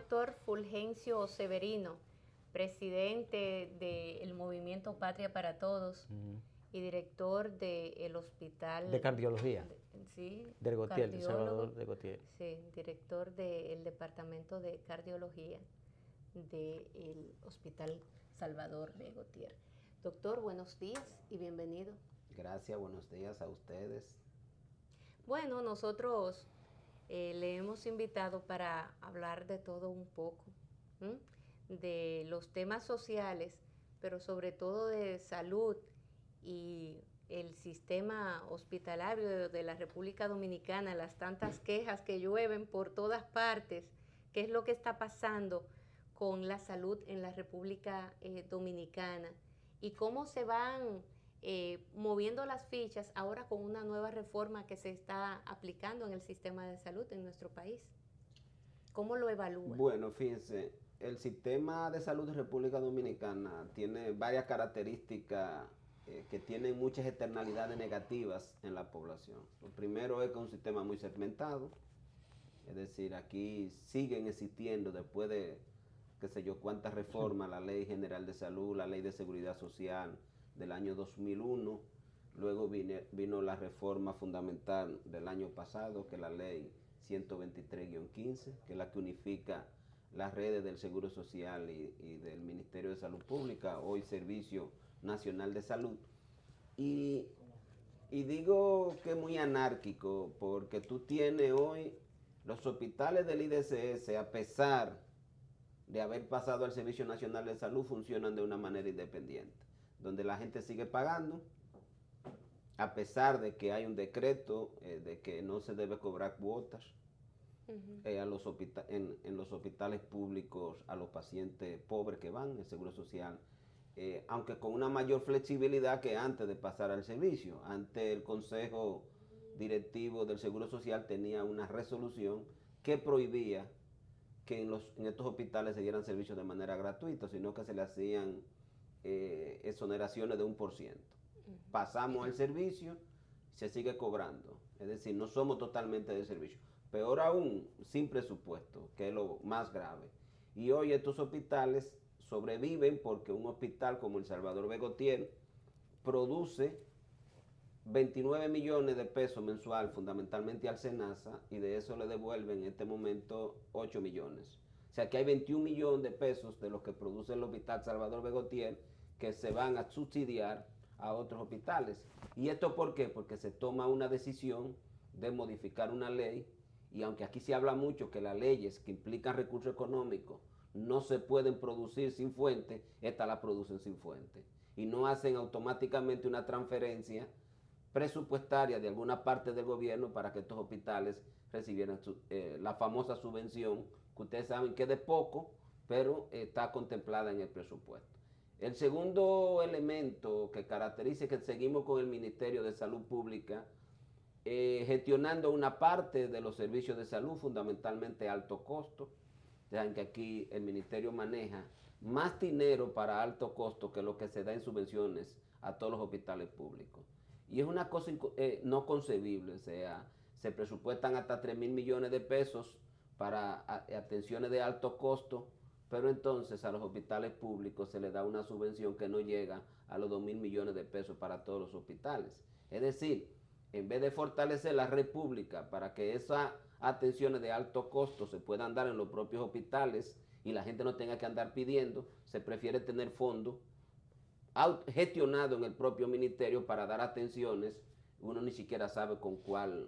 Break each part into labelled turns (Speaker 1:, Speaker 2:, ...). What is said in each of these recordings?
Speaker 1: doctor Fulgencio Severino, presidente del Movimiento Patria para Todos y director del hospital...
Speaker 2: De cardiología.
Speaker 1: Sí.
Speaker 2: Del Gautier, de Salvador de Gautier.
Speaker 1: Sí, director del Departamento de Cardiología del Hospital Salvador de Gautier. Doctor, buenos días y bienvenido.
Speaker 3: Gracias, buenos días a ustedes.
Speaker 1: Bueno, nosotros le hemos invitado para hablar de todo un poco, de los temas sociales, pero sobre todo de salud y el sistema hospitalario de la República Dominicana, las tantas quejas que llueven por todas partes, qué es lo que está pasando con la salud en la República Dominicana y cómo se van moviendo las fichas ahora con una nueva reforma que se está aplicando en el sistema de salud en nuestro país. ¿Cómo lo evalúa?
Speaker 3: Bueno, fíjense, el sistema de salud de República Dominicana tiene varias características que tienen muchas externalidades negativas en la población. Lo primero es que es un sistema muy segmentado, es decir, aquí siguen existiendo después de qué sé yo cuántas reformas, la Ley General de Salud, la Ley de Seguridad Social del año 2001, luego vino la reforma fundamental del año pasado, que es la Ley 123-15, que es la que unifica las redes del Seguro Social y del Ministerio de Salud Pública, hoy Servicio Nacional de Salud. Y digo que es muy anárquico, porque tú tienes hoy los hospitales del IDCS, a pesar de haber pasado al Servicio Nacional de Salud, funcionan de una manera independiente, donde la gente sigue pagando, a pesar de que hay un decreto de que no se debe cobrar cuotas en los hospitales públicos a los pacientes pobres que van, el Seguro Social, aunque con una mayor flexibilidad que antes de pasar al servicio. Antes el Consejo Directivo del Seguro Social tenía una resolución que prohibía que en estos hospitales se dieran servicios de manera gratuita, sino que se le hacían exoneraciones de 1%. Pasamos el servicio, se sigue cobrando. Es decir, no somos totalmente de servicio. Peor aún, sin presupuesto, que es lo más grave. Y hoy estos hospitales sobreviven porque un hospital como el Salvador de Gautier produce 29 millones de pesos mensual, fundamentalmente al SENASA, y de eso le devuelven en este momento 8 millones. O sea que hay 21 millones de pesos de los que produce el Hospital Salvador de Gautier que se van a subsidiar a otros hospitales. ¿Y esto por qué? Porque se toma una decisión de modificar una ley, y aunque aquí se habla mucho que las leyes que implican recursos económicos no se pueden producir sin fuente, estas la producen sin fuente. Y no hacen automáticamente una transferencia presupuestaria de alguna parte del gobierno para que estos hospitales recibieran la famosa subvención, que ustedes saben que es de poco, pero está contemplada en el presupuesto. El segundo elemento que caracteriza es que seguimos con el Ministerio de Salud Pública gestionando una parte de los servicios de salud, fundamentalmente alto costo. Saben que aquí el ministerio maneja más dinero para alto costo que lo que se da en subvenciones a todos los hospitales públicos. Y es una cosa no concebible, o sea, se presupuestan hasta 3.000 millones de pesos para atenciones de alto costo, pero entonces a los hospitales públicos se les da una subvención que no llega a los 2.000 millones de pesos para todos los hospitales. Es decir, en vez de fortalecer la red pública para que esas atenciones de alto costo se puedan dar en los propios hospitales y la gente no tenga que andar pidiendo, se prefiere tener fondos gestionado en el propio ministerio para dar atenciones, uno ni siquiera sabe con cuál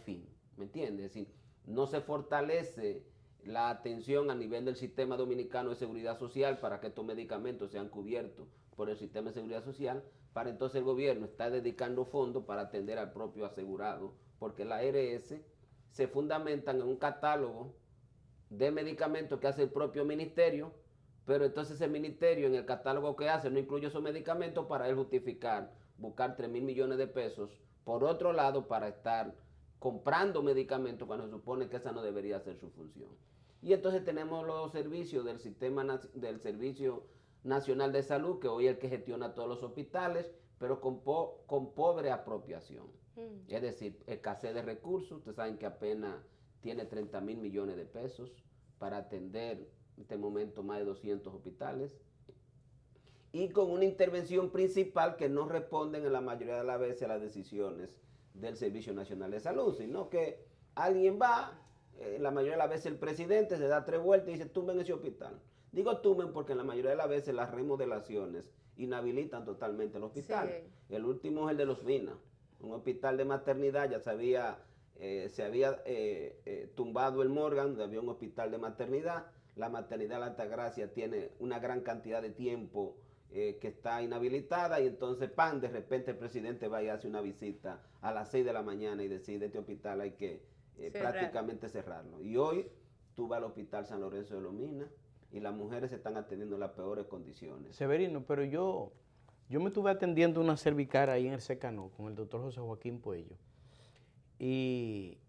Speaker 3: fin, ¿me entiendes? Es decir, no se fortalece la atención a nivel del sistema dominicano de seguridad social para que estos medicamentos sean cubiertos por el sistema de seguridad social, para entonces el gobierno está dedicando fondos para atender al propio asegurado, porque la ARS se fundamentan en un catálogo de medicamentos que hace el propio ministerio, pero entonces el ministerio en el catálogo que hace no incluye esos medicamentos para él justificar, buscar 3.000 millones de pesos, por otro lado, para estar comprando medicamentos cuando se supone que esa no debería ser su función. Y entonces tenemos los servicios del del Servicio Nacional de Salud, que hoy es el que gestiona todos los hospitales, pero con pobre apropiación. Es decir, escasez de recursos. Ustedes saben que apenas tiene 30.000 millones de pesos para atender en este momento más de 200 hospitales y con una intervención principal que no responden en la mayoría de las veces a las decisiones del Servicio Nacional de Salud, sino que alguien va, la mayoría de las veces el presidente se da 3 vueltas y dice tumben ese hospital. Digo tumben porque en la mayoría de las veces las remodelaciones inhabilitan totalmente el hospital. Sí. El último es el de Los Minas, un hospital de maternidad, ya se había tumbado el Morgan, donde había un hospital de maternidad. La maternidad de la Altagracia tiene una gran cantidad de tiempo que está inhabilitada y entonces, de repente el presidente va y hace una visita a las 6 de la mañana y decide este hospital hay que prácticamente cerrarlo. Y hoy tú vas al hospital San Lorenzo de Los Minas y las mujeres se están atendiendo en las peores condiciones.
Speaker 2: Severino, pero yo me estuve atendiendo una cervical ahí en el Secano con el doctor José Joaquín Puello. Y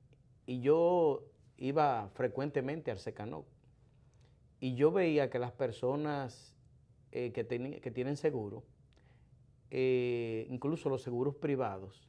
Speaker 2: yo iba frecuentemente al Secano. Y yo veía que las personas que tienen seguro, incluso los seguros privados,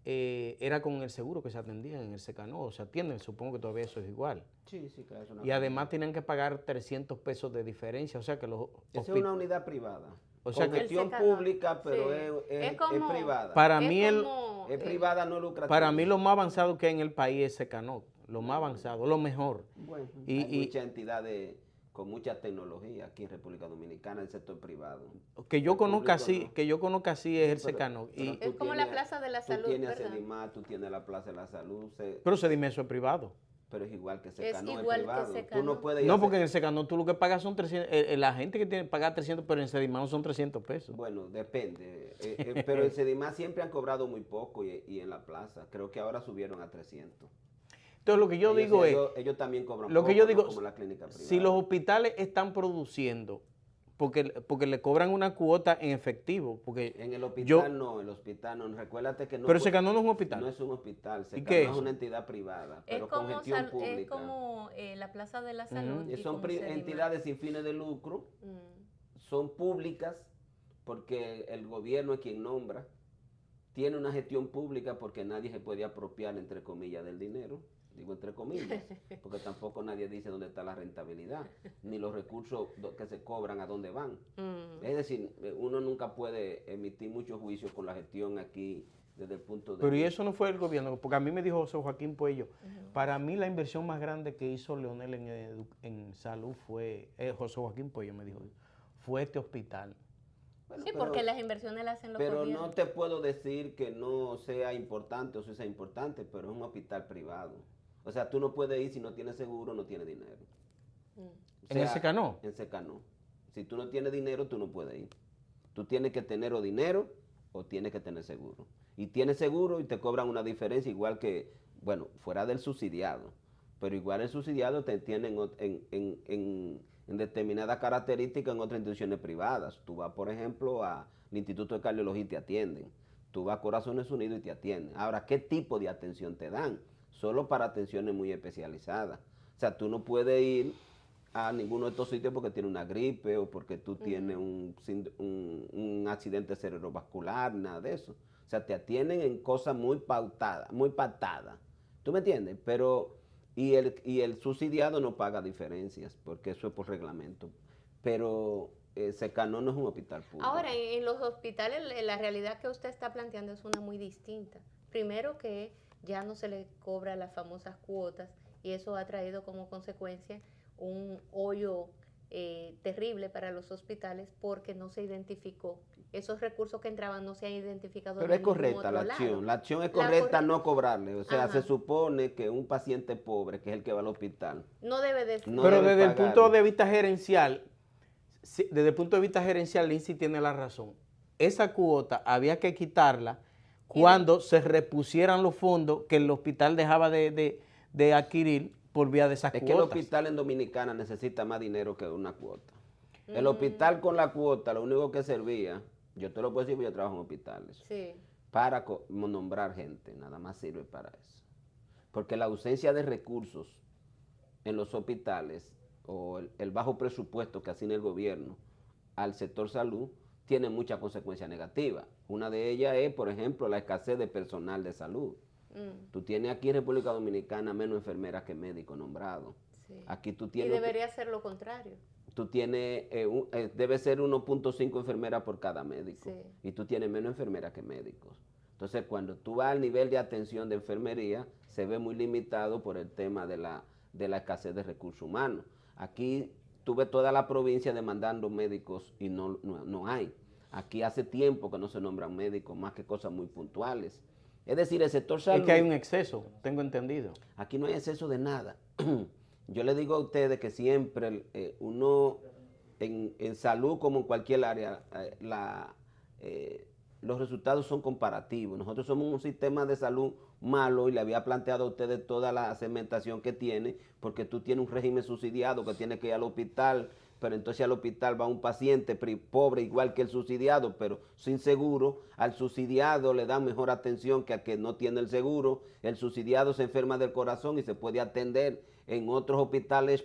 Speaker 2: era con el seguro que se atendían en el Secano, o se atienden, supongo que todavía eso es igual.
Speaker 3: Sí, sí, claro.
Speaker 2: Y además tienen que pagar 300 pesos de diferencia, o sea que los...
Speaker 3: Esa es una unidad privada.
Speaker 2: O sea,
Speaker 3: con gestión pública, pero es privada.
Speaker 2: Para mí
Speaker 3: es privada, no lucrativa.
Speaker 2: Para mí lo más avanzado que hay en el país es Secano, lo más avanzado, lo mejor.
Speaker 3: Bueno, hay muchas entidades con mucha tecnología aquí en República Dominicana, el sector privado.
Speaker 2: Que yo conozca así es el Secano.
Speaker 1: Es como la Plaza de la Salud,
Speaker 3: tú tienes Sedimar, tú tienes la Plaza de la Salud.
Speaker 2: Pero Sedimar eso es privado.
Speaker 3: Pero es igual que Secano,
Speaker 1: es igual
Speaker 3: privado.
Speaker 1: Que Secano.
Speaker 3: Tú no puedes
Speaker 2: no, porque en el Secano tú lo que pagas son 300, la gente que tiene que pagar 300, pero en Sedimar no son 300 pesos.
Speaker 3: Bueno, depende. Pero en Sedimar siempre han cobrado muy poco y en la plaza. Creo que ahora subieron a 300.
Speaker 2: Entonces lo que yo digo es...
Speaker 3: Ellos también cobran
Speaker 2: lo
Speaker 3: poco,
Speaker 2: que yo digo,
Speaker 3: ¿no? Como la clínica privada.
Speaker 2: Si los hospitales están produciendo, porque le cobran una cuota en efectivo. Porque
Speaker 3: en el hospital el hospital no. Recuérdate que no.
Speaker 2: Pero Secano no es un hospital.
Speaker 3: No es un hospital, Secano
Speaker 2: ¿Qué
Speaker 3: es una entidad privada, pero con gestión pública.
Speaker 1: Es como la Plaza de la Salud.
Speaker 3: Son entidades sin fines de lucro, son públicas porque el gobierno es quien nombra, tiene una gestión pública porque nadie se puede apropiar, entre comillas, del dinero. Digo entre comillas, porque tampoco nadie dice dónde está la rentabilidad, ni los recursos que se cobran a dónde van. Es decir, uno nunca puede emitir muchos juicios con la gestión aquí desde el punto de...
Speaker 2: Pero y eso no fue el gobierno, porque a mí me dijo José Joaquín Puello, para mí la inversión más grande que hizo Leonel en salud fue, José Joaquín Puello me dijo, fue este hospital.
Speaker 1: Bueno, sí, porque las inversiones las hacen los gobiernos.
Speaker 3: Pero no te puedo decir que no sea importante o si sea importante, pero es un hospital privado. O sea, tú no puedes ir si no tienes seguro, no tienes dinero.
Speaker 2: ¿En el Secano?
Speaker 3: En Secano. Si tú no tienes dinero, tú no puedes ir. Tú tienes que tener o dinero o tienes que tener seguro. Y tienes seguro y te cobran una diferencia igual que, bueno, fuera del subsidiado. Pero igual el subsidiado te tienen en determinadas características en otras instituciones privadas. Tú vas, por ejemplo, al Instituto de Cardiología y te atienden. Tú vas a Corazones Unidos y te atienden. Ahora, ¿qué tipo de atención te dan? Solo para atenciones muy especializadas. O sea, tú no puedes ir a ninguno de estos sitios porque tienes una gripe o porque tú tienes un accidente cerebrovascular, nada de eso. O sea, te atienden en cosas muy pautadas, muy pactadas. ¿Tú me entiendes? Pero, y el subsidiado no paga diferencias, porque eso es por reglamento. Pero Secano no es un hospital público.
Speaker 1: Ahora, en los hospitales, la realidad que usted está planteando es una muy distinta. Primero que ya no se le cobra las famosas cuotas y eso ha traído como consecuencia un hoyo terrible para los hospitales porque no se identificó. Esos recursos que entraban no se han identificado.
Speaker 3: Pero es correcta la acción. La acción es correcta no cobrarle. O sea, se supone que un paciente pobre, que es el que va al hospital,
Speaker 1: no debe de...
Speaker 2: Pero desde el punto de vista gerencial, Lindsay tiene la razón. Esa cuota había que quitarla cuando se repusieran los fondos que el hospital dejaba de adquirir por vía de esas cuotas.
Speaker 3: Es que el hospital en Dominicana necesita más dinero que una cuota. El hospital con la cuota, lo único que servía, yo te lo puedo decir porque yo trabajo en hospitales, para nombrar gente, nada más sirve para eso. Porque la ausencia de recursos en los hospitales o el bajo presupuesto que asigna el gobierno al sector salud tiene muchas consecuencias negativas. Una de ellas es, por ejemplo, la escasez de personal de salud. Tú tienes aquí en República Dominicana menos enfermeras que médicos nombrados.
Speaker 1: Sí.
Speaker 3: Aquí tú
Speaker 1: Y
Speaker 3: tienes...
Speaker 1: debería ser lo contrario.
Speaker 3: Tú tienes, debe ser 1.5 enfermeras por cada médico.
Speaker 1: Sí.
Speaker 3: Y tú tienes menos enfermeras que médicos. Entonces, cuando tú vas al nivel de atención de enfermería, se ve muy limitado por el tema de la escasez de recursos humanos. Aquí tuve toda la provincia demandando médicos y no hay. Aquí hace tiempo que no se nombran médicos, más que cosas muy puntuales. Es decir, el sector salud...
Speaker 2: Es que hay un exceso, tengo entendido.
Speaker 3: Aquí no hay exceso de nada. Yo le digo a ustedes que siempre uno, en salud como en cualquier área, los resultados son comparativos. Nosotros somos un sistema de salud malo y le había planteado a ustedes toda la segmentación que tiene, porque tú tienes un régimen subsidiado que tiene que ir al hospital, pero entonces al hospital va un paciente pobre igual que el subsidiado, pero sin seguro. Al subsidiado le dan mejor atención que al que no tiene el seguro. El subsidiado se enferma del corazón y se puede atender en otros hospitales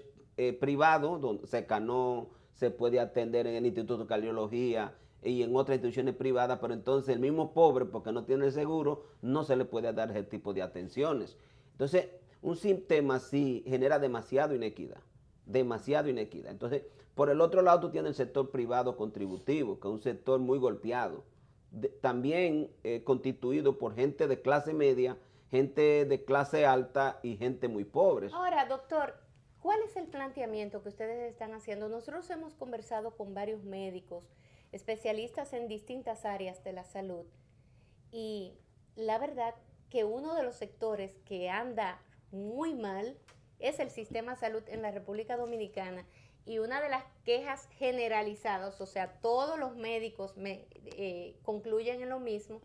Speaker 3: privados, donde se puede atender en el Instituto de Cardiología y en otras instituciones privadas, pero entonces el mismo pobre, porque no tiene el seguro, no se le puede dar ese tipo de atenciones. Entonces, un sistema así genera demasiada inequidad. Entonces, por el otro lado, tú tienes el sector privado contributivo, que es un sector muy golpeado, también constituido por gente de clase media, gente de clase alta y gente muy pobre.
Speaker 1: Ahora, doctor, ¿cuál es el planteamiento que ustedes están haciendo? Nosotros hemos conversado con varios médicos, especialistas en distintas áreas de la salud, y la verdad que uno de los sectores que anda muy mal es el sistema de salud en la República Dominicana, y una de las quejas generalizadas, o sea, todos los médicos concluyen en lo mismo,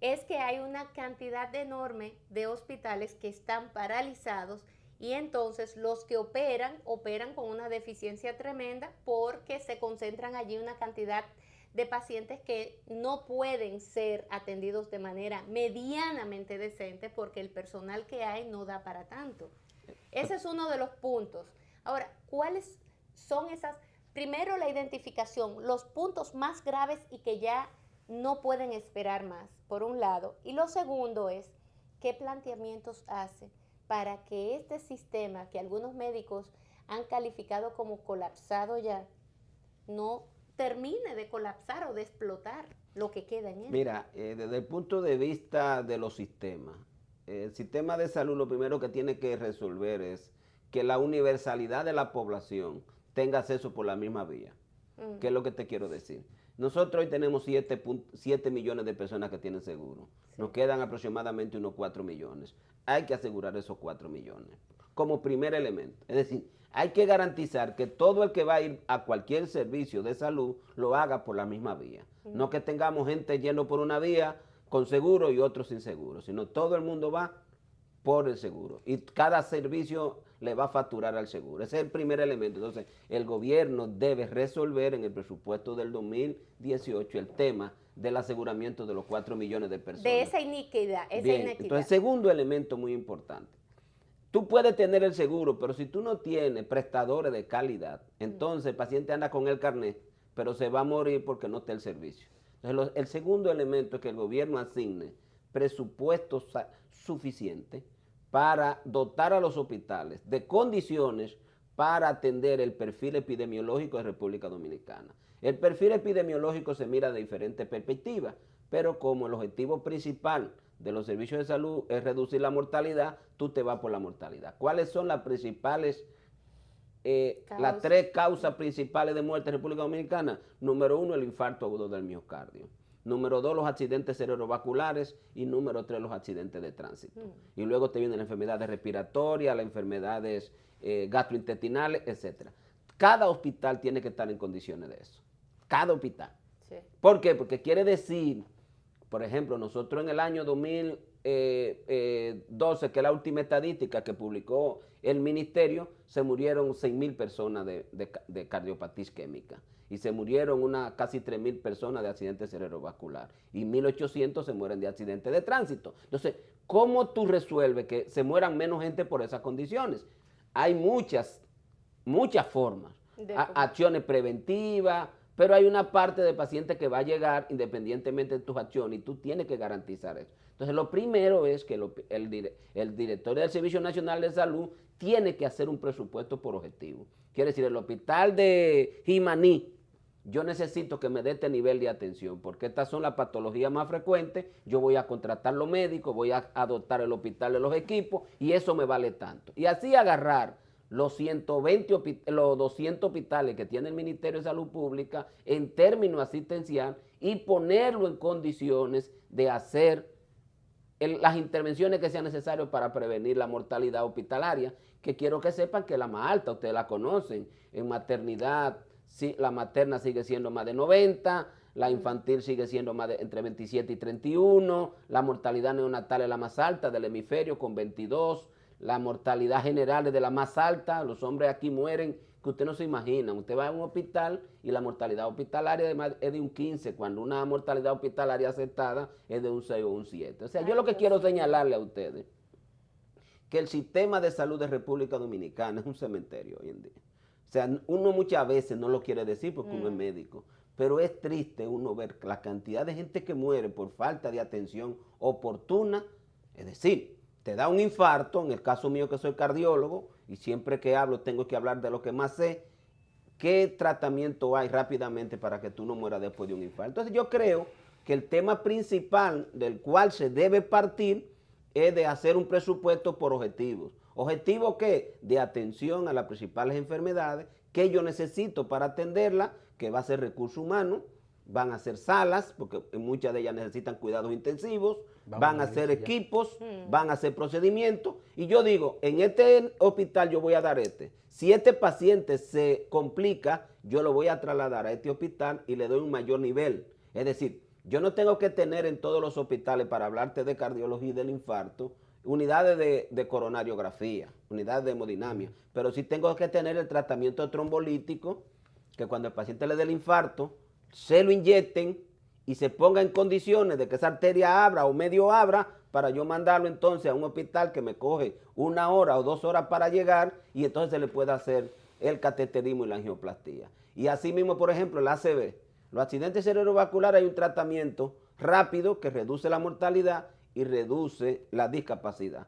Speaker 1: es que hay una cantidad enorme de hospitales que están paralizados, y entonces los que operan con una deficiencia tremenda porque se concentran allí una cantidad de pacientes que no pueden ser atendidos de manera medianamente decente porque el personal que hay no da para tanto. Ese es uno de los puntos. Ahora, ¿cuáles son esas? Primero, la identificación, los puntos más graves y que ya no pueden esperar más, por un lado. Y lo segundo es, ¿qué planteamientos hace para que este sistema que algunos médicos han calificado como colapsado ya, no termine de colapsar o de explotar lo que queda en él?
Speaker 3: Mira, desde el punto de vista de los sistemas, el sistema de salud lo primero que tiene que resolver es que la universalidad de la población tenga acceso por la misma vía. ¿Qué es lo que te quiero decir? Nosotros hoy tenemos 7 millones de personas que tienen seguro. Sí. Nos quedan aproximadamente unos 4 millones. Hay que asegurar esos 4 millones como primer elemento. Es decir, hay que garantizar que todo el que va a ir a cualquier servicio de salud lo haga por la misma vía. No que tengamos gente yendo por una vía con seguro y otros sin seguro, sino todo el mundo va por el seguro y cada servicio le va a facturar al seguro. Ese es el primer elemento. Entonces, el gobierno debe resolver en el presupuesto del 2018 el tema del aseguramiento de los 4 millones de personas.
Speaker 1: De esa iniquidad,
Speaker 3: Entonces, segundo elemento muy importante. Tú puedes tener el seguro, pero si tú no tienes prestadores de calidad, entonces el paciente anda con el carnet, pero se va a morir porque no está el servicio. Entonces, el segundo elemento es que el gobierno asigne presupuestos suficientes para dotar a los hospitales de condiciones para atender el perfil epidemiológico de República Dominicana. El perfil epidemiológico se mira de diferentes perspectivas, pero como el objetivo principal de los servicios de salud es reducir la mortalidad, tú te vas por la mortalidad. ¿Cuáles son las principales, las 3 causas principales de muerte en República Dominicana? Número 1, el infarto agudo del miocardio. Número 2, los accidentes cerebrovasculares. Y número 3, los accidentes de tránsito. Y luego te vienen las enfermedades respiratorias, las enfermedades gastrointestinales, etc. Cada hospital tiene que estar en condiciones de eso. Cada hospital. Sí. ¿Por qué? Porque quiere decir, por ejemplo, nosotros en el año 2012, que es la última estadística que publicó el ministerio, se murieron 6.000 personas de cardiopatía isquémica. Y se murieron casi 3.000 personas de accidentes cerebrovasculares. Y 1.800 se mueren de accidentes de tránsito. Entonces, ¿cómo tú resuelves que se mueran menos gente por esas condiciones? Hay muchas formas. Acciones preventivas, pero hay una parte de paciente que va a llegar independientemente de tus acciones y tú tienes que garantizar eso. Entonces, lo primero es que el director del Servicio Nacional de Salud tiene que hacer un presupuesto por objetivo. Quiere decir, el hospital de Jimaní, yo necesito que me dé este nivel de atención, porque estas son las patologías más frecuentes, yo voy a contratar los médicos, voy a adoptar el hospital de los equipos, y eso me vale tanto. Y así agarrar los 200 hospitales que tiene el Ministerio de Salud Pública en términos asistencial y ponerlo en condiciones de hacer las intervenciones que sean necesarias para prevenir la mortalidad hospitalaria, que quiero que sepan que es la más alta, ustedes la conocen. En maternidad, sí, la materna sigue siendo más de 90, la infantil sigue siendo más de entre 27 y 31, la mortalidad neonatal es la más alta del hemisferio con 22, la mortalidad general es de la más alta, los hombres aquí mueren, que usted no se imagina, usted va a un hospital y la mortalidad hospitalaria además es de un 15, cuando una mortalidad hospitalaria aceptada es de un 6 o un 7. O sea, yo lo que quiero señalarle a ustedes, que el sistema de salud de República Dominicana es un cementerio hoy en día. O sea, uno muchas veces no lo quiere decir porque uno es médico, pero es triste uno ver la cantidad de gente que muere por falta de atención oportuna, es decir, te da un infarto, en el caso mío que soy cardiólogo, y siempre que hablo tengo que hablar de lo que más sé, ¿qué tratamiento hay rápidamente para que tú no mueras después de un infarto? Entonces yo creo que el tema principal del cual se debe partir es de hacer un presupuesto por objetivos. ¿Objetivos qué? De atención a las principales enfermedades que yo necesito para atenderlas, que va a ser recursos humanos, van a ser salas, porque muchas de ellas necesitan cuidados intensivos, van a ser equipos, van a ser procedimientos. Y yo digo, en este hospital yo voy a dar este. Si este paciente se complica, yo lo voy a trasladar a este hospital y le doy un mayor nivel. Es decir, yo no tengo que tener en todos los hospitales, para hablarte de cardiología y del infarto, unidades de coronariografía, unidades de hemodinamia, pero sí tengo que tener el tratamiento trombolítico, que cuando el paciente le dé el infarto, se lo inyecten y se ponga en condiciones de que esa arteria abra o medio abra, para yo mandarlo entonces a un hospital que me coge 1 hora o 2 horas para llegar, y entonces se le puede hacer el cateterismo y la angioplastía. Y así mismo, por ejemplo, el ACV, los accidentes cerebrovasculares, hay un tratamiento rápido que reduce la mortalidad y reduce la discapacidad.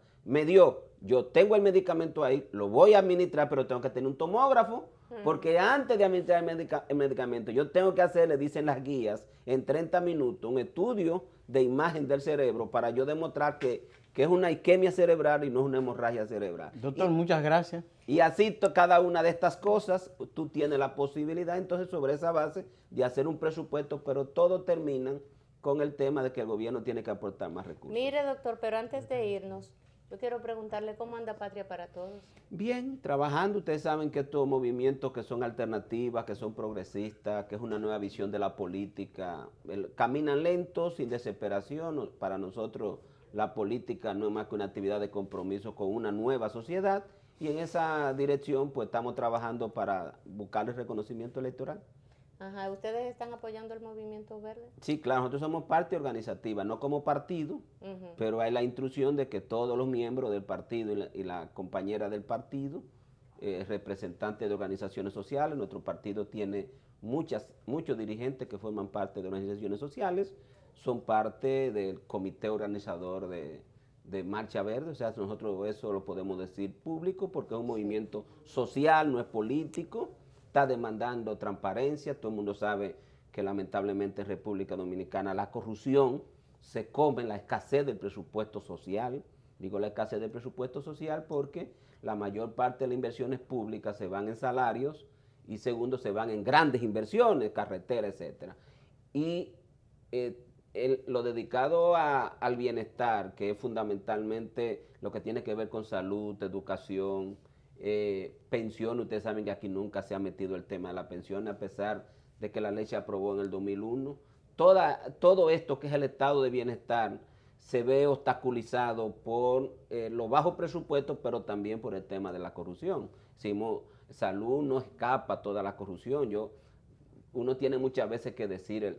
Speaker 3: Yo tengo el medicamento ahí, lo voy a administrar, pero tengo que tener un tomógrafo, porque antes de administrar el medicamento, yo tengo que hacer, le dicen las guías, en 30 minutos, un estudio de imagen del cerebro para yo demostrar que es una isquemia cerebral y no es una hemorragia cerebral.
Speaker 2: Doctor, muchas gracias.
Speaker 3: Y así cada una de estas cosas, tú tienes la posibilidad entonces sobre esa base de hacer un presupuesto, pero todo termina con el tema de que el gobierno tiene que aportar más recursos.
Speaker 1: Mire, doctor, pero antes de irnos, yo quiero preguntarle cómo anda Patria para Todos.
Speaker 3: Bien, trabajando. Ustedes saben que estos movimientos que son alternativas, que son progresistas, que es una nueva visión de la política, caminan lentos, sin desesperación. Para nosotros la política no es más que una actividad de compromiso con una nueva sociedad, y en esa dirección pues estamos trabajando para buscar el reconocimiento electoral.
Speaker 1: Ajá, ¿ustedes están apoyando el Movimiento Verde?
Speaker 3: Sí, claro, nosotros somos parte organizativa, no como partido, pero hay la instrucción de que todos los miembros del partido y la compañera del partido, representantes de organizaciones sociales, nuestro partido tiene muchos dirigentes que forman parte de organizaciones sociales, son parte del comité organizador de Marcha Verde. O sea, nosotros eso lo podemos decir público porque es un movimiento social, no es político. Está demandando transparencia. Todo el mundo sabe que lamentablemente en República Dominicana la corrupción se come en la escasez del presupuesto social. Digo la escasez del presupuesto social porque la mayor parte de las inversiones públicas se van en salarios y segundo se van en grandes inversiones, carreteras, etcétera. Y lo dedicado al bienestar, que es fundamentalmente lo que tiene que ver con salud, educación, pensión. Ustedes saben que aquí nunca se ha metido el tema de la pensión, a pesar de que la ley se aprobó en el 2001. Todo esto que es el estado de bienestar se ve obstaculizado por los bajos presupuestos, pero también por el tema de la corrupción. Salud no escapa a toda la corrupción. Uno tiene muchas veces que decir,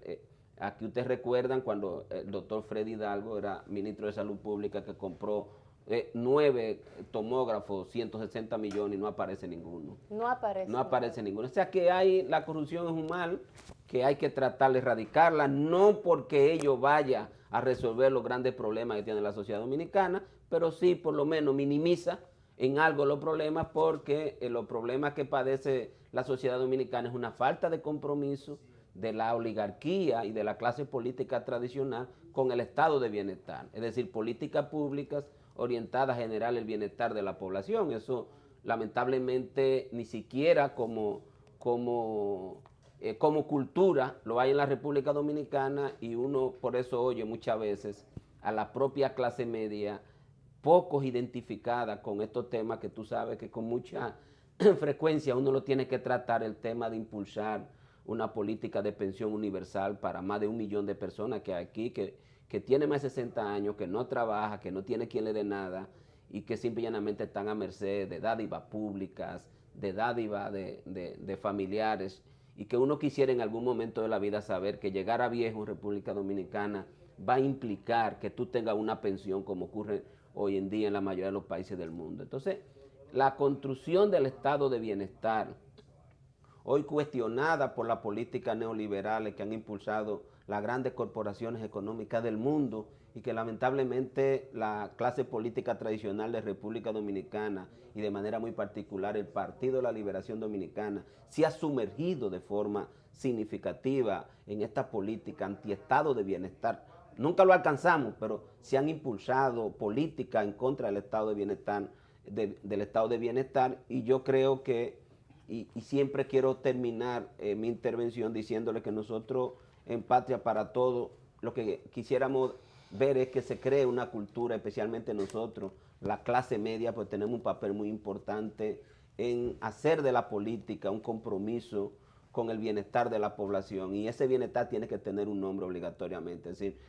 Speaker 3: aquí ustedes recuerdan cuando el doctor Freddy Hidalgo era ministro de Salud Pública, que compró 9 tomógrafos, 160 millones, y no aparece ninguno.
Speaker 1: No aparece.
Speaker 3: No aparece ninguno. O sea que la corrupción es un mal que hay que tratar de erradicarla, no porque ello vaya a resolver los grandes problemas que tiene la sociedad dominicana, pero sí por lo menos minimiza en algo los problemas, porque los problemas que padece la sociedad dominicana es una falta de compromiso de la oligarquía y de la clase política tradicional con el estado de bienestar, es decir, políticas públicas orientadas a generar el bienestar de la población. Eso lamentablemente ni siquiera como cultura lo hay en la República Dominicana, y uno por eso oye muchas veces a la propia clase media pocos identificada con estos temas que tú sabes que con mucha frecuencia uno lo tiene que tratar, el tema de impulsar una política de pensión universal para más de 1 millón de personas que hay aquí, que tiene más de 60 años, que no trabaja, que no tiene quien le dé nada y que simple y llanamente están a merced de dádivas públicas, de dádivas de familiares, y que uno quisiera en algún momento de la vida saber que llegar a viejo en República Dominicana va a implicar que tú tengas una pensión como ocurre hoy en día en la mayoría de los países del mundo. Entonces, la construcción del estado de bienestar, hoy cuestionada por las políticas neoliberales que han impulsado las grandes corporaciones económicas del mundo, y que lamentablemente la clase política tradicional de República Dominicana, y de manera muy particular el Partido de la Liberación Dominicana, se ha sumergido de forma significativa en esta política antiestado de bienestar. Nunca lo alcanzamos, pero se han impulsado políticas en contra del estado de bienestar, del estado de bienestar, y yo creo que, y siempre quiero terminar mi intervención diciéndole que nosotros en Patria para Todos lo que quisiéramos ver es que se cree una cultura, especialmente nosotros, la clase media, pues tenemos un papel muy importante en hacer de la política un compromiso con el bienestar de la población, y ese bienestar tiene que tener un nombre obligatoriamente. Es decir,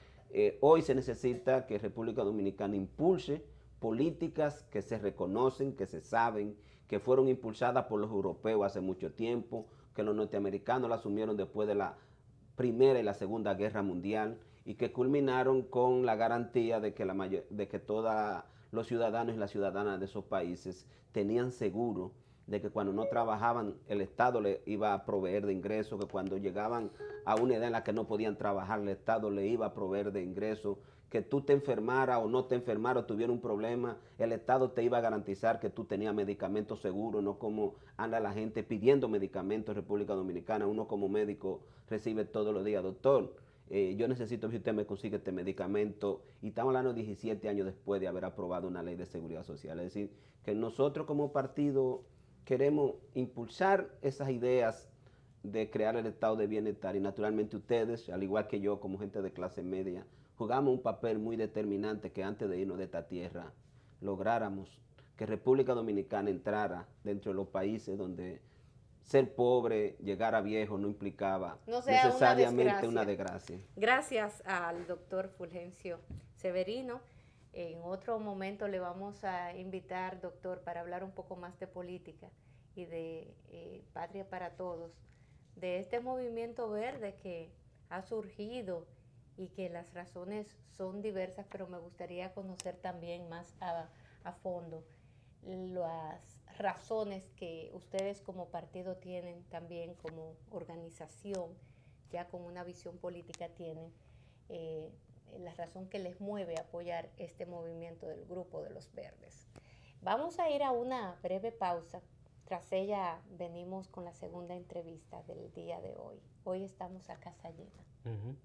Speaker 3: hoy se necesita que República Dominicana impulse políticas que se reconocen, que se saben, que fueron impulsadas por los europeos hace mucho tiempo, que los norteamericanos la asumieron después de la Primera y la Segunda Guerra Mundial, y que culminaron con la garantía de que todos los ciudadanos y las ciudadanas de esos países tenían seguro de que cuando no trabajaban el Estado les iba a proveer de ingresos, que cuando llegaban a una edad en la que no podían trabajar el Estado les iba a proveer de ingresos, que tú te enfermaras o no te enfermaras o tuviera un problema, el Estado te iba a garantizar que tú tenías medicamentos seguros, no como anda la gente pidiendo medicamentos en República Dominicana. Uno como médico recibe todos los días: doctor, yo necesito que usted me consiga este medicamento, y estamos hablando de 17 años después de haber aprobado una ley de seguridad social. Es decir, que nosotros como partido queremos impulsar esas ideas de crear el estado de bienestar, y naturalmente ustedes, al igual que yo como gente de clase media, jugamos un papel muy determinante, que antes de irnos de esta tierra lográramos que República Dominicana entrara dentro de los países donde ser pobre, llegar a viejo no implicaba necesariamente una desgracia.
Speaker 1: Gracias al doctor Fulgencio Severino. En otro momento le vamos a invitar, doctor, para hablar un poco más de política y de Patria para Todos, de este movimiento verde que ha surgido y que las razones son diversas, pero me gustaría conocer también más a fondo las razones que ustedes como partido tienen, también como organización, ya con una visión política tienen, la razón que les mueve a apoyar este movimiento del Grupo de los Verdes. Vamos a ir a una breve pausa. Tras ella venimos con la segunda entrevista del día de hoy. Hoy estamos a casa llena.